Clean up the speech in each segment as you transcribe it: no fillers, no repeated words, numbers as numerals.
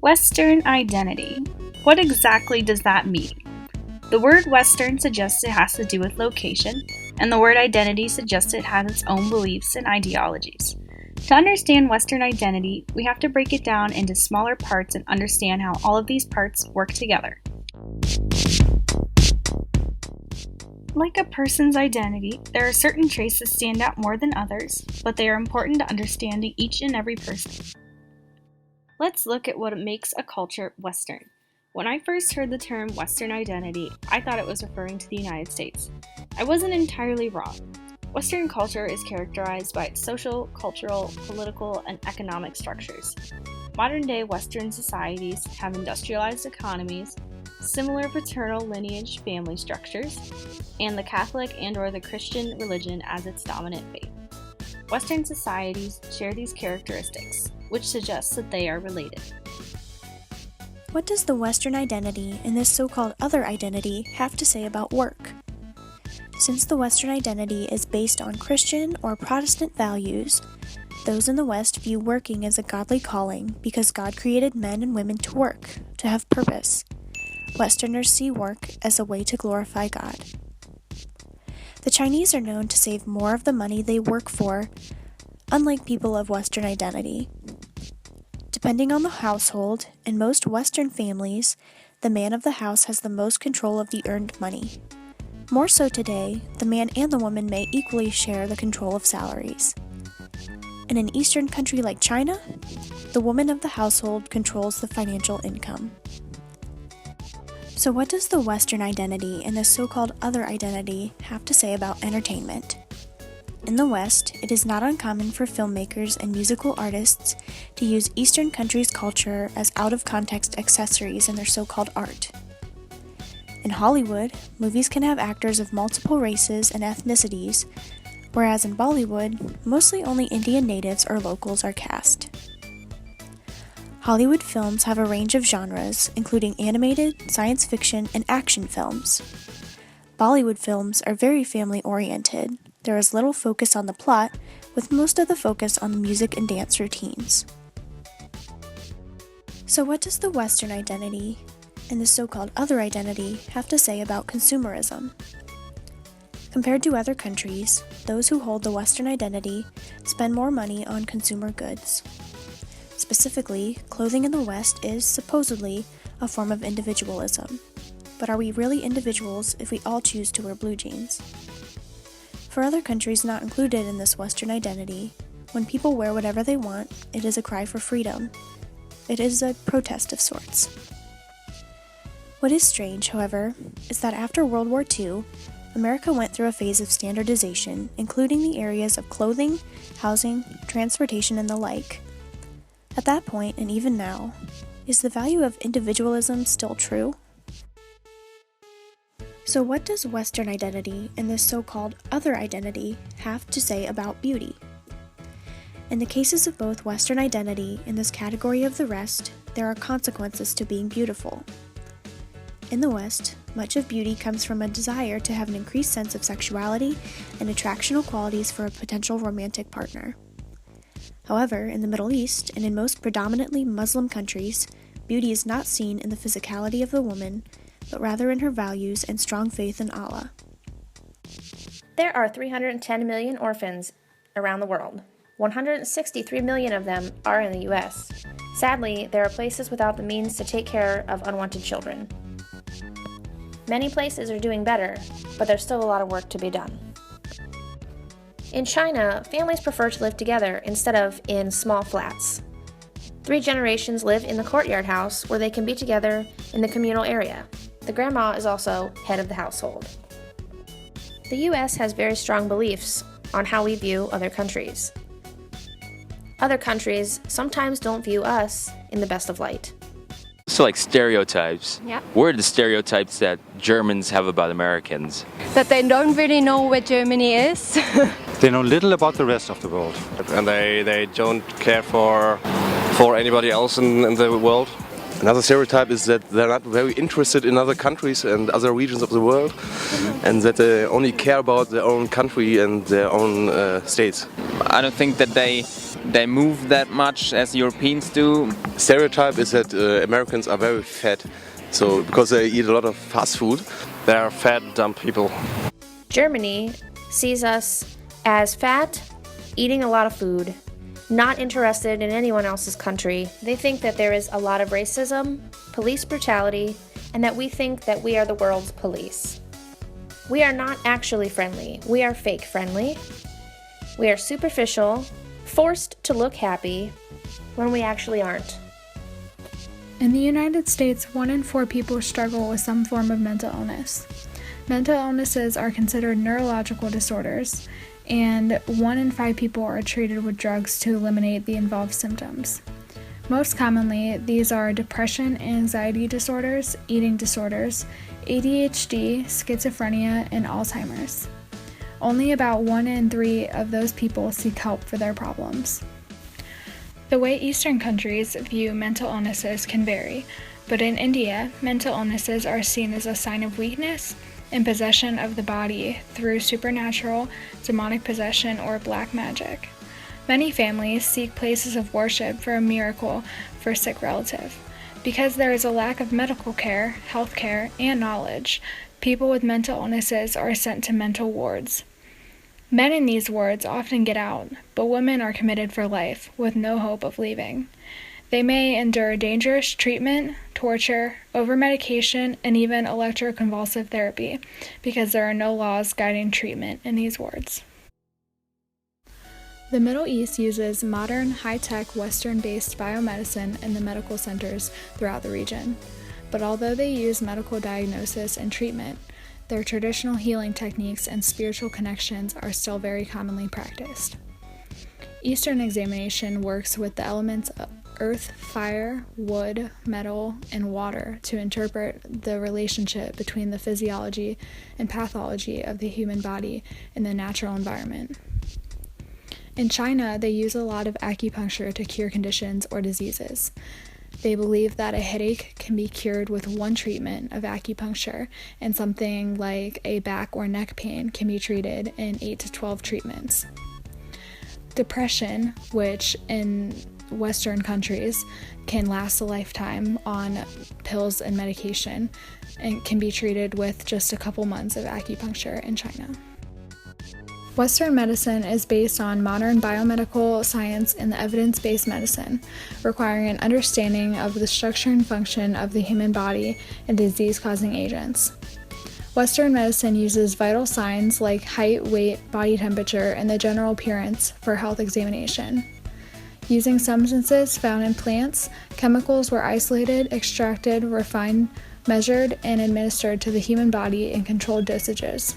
Western identity. What exactly does that mean? The word Western suggests it has to do with location, and the word identity suggests it has its own beliefs and ideologies. To understand Western identity, we have to break it down into smaller parts and understand how all of these parts work together. Like a person's identity, there are certain traits that stand out more than others, but they are important to understanding each and every person. Let's look at what makes a culture Western. When I first heard the term Western identity, I thought it was referring to the United States. I wasn't entirely wrong. Western culture is characterized by its social, cultural, political, and economic structures. Modern-day Western societies have industrialized economies, similar paternal lineage family structures, and the Catholic and/or the Christian religion as its dominant faith. Western societies share these characteristics, which suggests that they are related. What does the Western identity and this so-called other identity have to say about work? Since the Western identity is based on Christian or Protestant values, those in the West view working as a godly calling because God created men and women to work, to have purpose. Westerners see work as a way to glorify God. The Chinese are known to save more of the money they work for, unlike people of Western identity. Depending on the household, in most Western families, the man of the house has the most control of the earned money. More so today, the man and the woman may equally share the control of salaries. In an Eastern country like China, the woman of the household controls the financial income. So what does the Western identity and this so-called other identity have to say about entertainment? In the West, it is not uncommon for filmmakers and musical artists to use Eastern countries' culture as out-of-context accessories in their so-called art. In Hollywood, movies can have actors of multiple races and ethnicities, whereas in Bollywood, mostly only Indian natives or locals are cast. Hollywood films have a range of genres, including animated, science fiction, and action films. Bollywood films are very family-oriented. There is little focus on the plot, with most of the focus on the music and dance routines. So what does the Western identity and the so-called other identity have to say about consumerism? Compared to other countries, those who hold the Western identity spend more money on consumer goods. Specifically, clothing in the West is, supposedly, a form of individualism. But are we really individuals if we all choose to wear blue jeans? For other countries not included in this Western identity, when people wear whatever they want, it is a cry for freedom. It is a protest of sorts. What is strange, however, is that after World War II, America went through a phase of standardization, including the areas of clothing, housing, transportation, and the like. At that point, and even now, is the value of individualism still true? So what does Western identity and this so-called other identity have to say about beauty? In the cases of both Western identity and this category of the rest, there are consequences to being beautiful. In the West, much of beauty comes from a desire to have an increased sense of sexuality and attractional qualities for a potential romantic partner. However, in the Middle East, and in most predominantly Muslim countries, beauty is not seen in the physicality of the woman, but rather in her values and strong faith in Allah. There are 310 million orphans around the world. 163 million of them are in the U.S. Sadly, there are places without the means to take care of unwanted children. Many places are doing better, but there's still a lot of work to be done. In China, families prefer to live together instead of in small flats. 3 generations live in the courtyard house where they can be together in the communal area. The grandma is also head of the household. The U.S. has very strong beliefs on how we view other countries. Other countries sometimes don't view us in the best of light. So like stereotypes. Yeah. What are the stereotypes that Germans have about Americans? That they don't really know where Germany is. They know little about the rest of the world. And they don't care for anybody else in the world. Another stereotype is that they're not very interested in other countries and other regions of the world, and that they only care about their own country and their own states. I don't think that they move that much as Europeans do. Stereotype is that Americans are very fat, so because they eat a lot of fast food. They are fat, dumb people. Germany sees us as fat, eating a lot of food, not interested in anyone else's country. They think that there is a lot of racism, police brutality, and that we think that we are the world's police. We are not actually friendly. We are fake friendly. We are superficial, forced to look happy when we actually aren't. In the United States, 1 in 4 people struggle with some form of mental illness. Mental illnesses are considered neurological disorders, and 1 in 5 people are treated with drugs to eliminate the involved symptoms. Most commonly, these are depression, anxiety disorders, eating disorders, ADHD, schizophrenia, and Alzheimer's. Only about 1 in 3 of those people seek help for their problems. The way Eastern countries view mental illnesses can vary, but in India, mental illnesses are seen as a sign of weakness and possession of the body through supernatural, demonic possession, or black magic. Many families seek places of worship for a miracle for a sick relative. Because there is a lack of medical care, health care, and knowledge, people with mental illnesses are sent to mental wards. Men in these wards often get out, but women are committed for life with no hope of leaving. They may endure dangerous treatment, torture, over-medication, and even electroconvulsive therapy because there are no laws guiding treatment in these wards. The Middle East uses modern, high-tech, Western-based biomedicine in the medical centers throughout the region. But although they use medical diagnosis and treatment, their traditional healing techniques and spiritual connections are still very commonly practiced. Eastern examination works with the elements of earth, fire, wood, metal, and water to interpret the relationship between the physiology and pathology of the human body in the natural environment. In China, they use a lot of acupuncture to cure conditions or diseases. They believe that a headache can be cured with 1 treatment of acupuncture, and something like a back or neck pain can be treated in 8 to 12 treatments. Depression, which in Western countries can last a lifetime on pills and medication, and can be treated with just a couple months of acupuncture in China. Western medicine is based on modern biomedical science and the evidence-based medicine, requiring an understanding of the structure and function of the human body and disease-causing agents. Western medicine uses vital signs like height, weight, body temperature, and the general appearance for health examination. Using substances found in plants, chemicals were isolated, extracted, refined, measured, and administered to the human body in controlled dosages.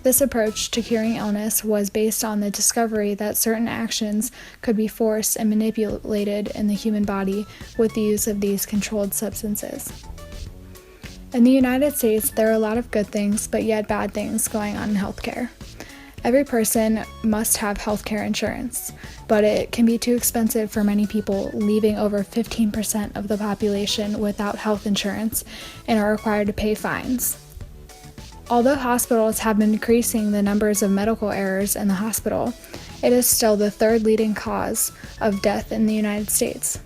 This approach to curing illness was based on the discovery that certain actions could be forced and manipulated in the human body with the use of these controlled substances. In the United States, there are a lot of good things, but yet bad things going on in healthcare. Every person must have healthcare insurance, but it can be too expensive for many people, leaving over 15% of the population without health insurance and are required to pay fines. Although hospitals have been increasing the numbers of medical errors in the hospital, it is still the 3rd leading cause of death in the United States.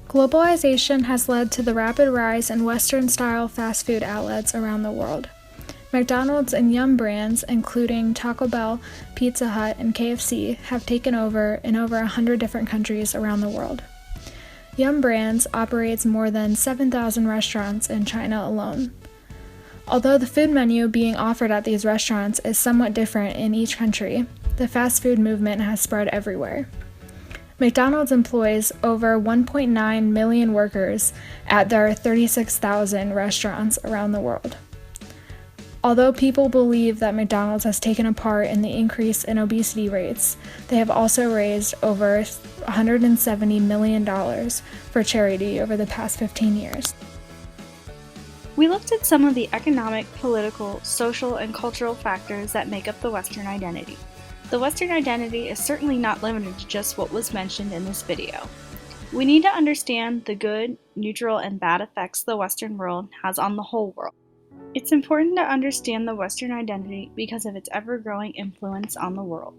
Globalization has led to the rapid rise in Western-style fast food outlets around the world. McDonald's and Yum brands, including Taco Bell, Pizza Hut, and KFC, have taken over in over 100 different countries around the world. Yum Brands operates more than 7,000 restaurants in China alone. Although the food menu being offered at these restaurants is somewhat different in each country, the fast food movement has spread everywhere. McDonald's employs over 1.9 million workers at their 36,000 restaurants around the world. Although people believe that McDonald's has taken a part in the increase in obesity rates, they have also raised over $170 million for charity over the past 15 years. We looked at some of the economic, political, social, and cultural factors that make up the Western identity. The Western identity is certainly not limited to just what was mentioned in this video. We need to understand the good, neutral, and bad effects the Western world has on the whole world. It's important to understand the Western identity because of its ever-growing influence on the world.